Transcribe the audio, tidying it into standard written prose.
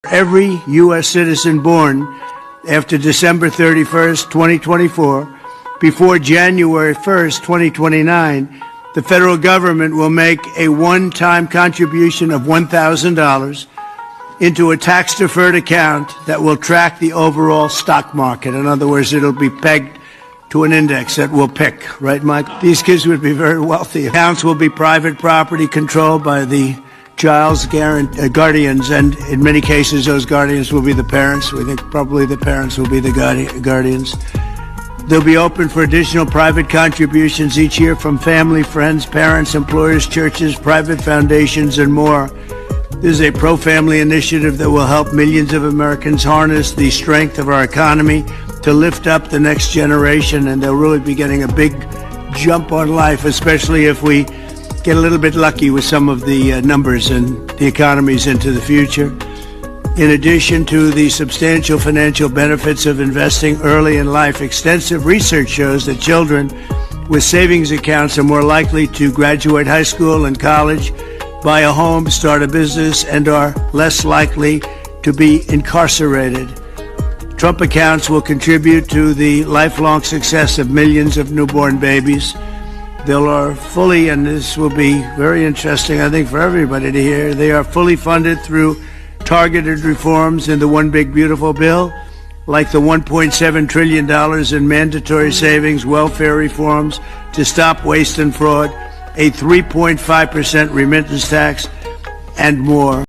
Every U.S. citizen born after December 31st, 2024, before January 1st, 2029, the federal government will make a one-time contribution of $1,000 into a tax-deferred account that will track the overall stock market. In other words, it'll be pegged to an index that we'll pick. Right, Mike? These kids would be very wealthy. Accounts will be private property controlled by the child's guardians, and in many cases, those guardians will be the parents. We think probably the parents will be the guardians. They'll be open for additional private contributions each year from family, friends, parents, employers, churches, private foundations, and more. This is a pro-family initiative that will help millions of Americans harness the strength of our economy to lift up the next generation, and they'll really be getting a big jump on life, especially if we get a little bit lucky with some of the numbers and the economies into the future. In addition to the substantial financial benefits of investing early in life, extensive research shows that children with savings accounts are more likely to graduate high school and college, buy a home, start a business, and are less likely to be incarcerated. Trump accounts will contribute to the lifelong success of millions of newborn babies. They are fully, and this will be very interesting, I think, for everybody to hear, they are fully funded through targeted reforms in the One Big Beautiful Bill, like the $1.7 trillion in mandatory savings, welfare reforms to stop waste and fraud, a 3.5% remittance tax, and more.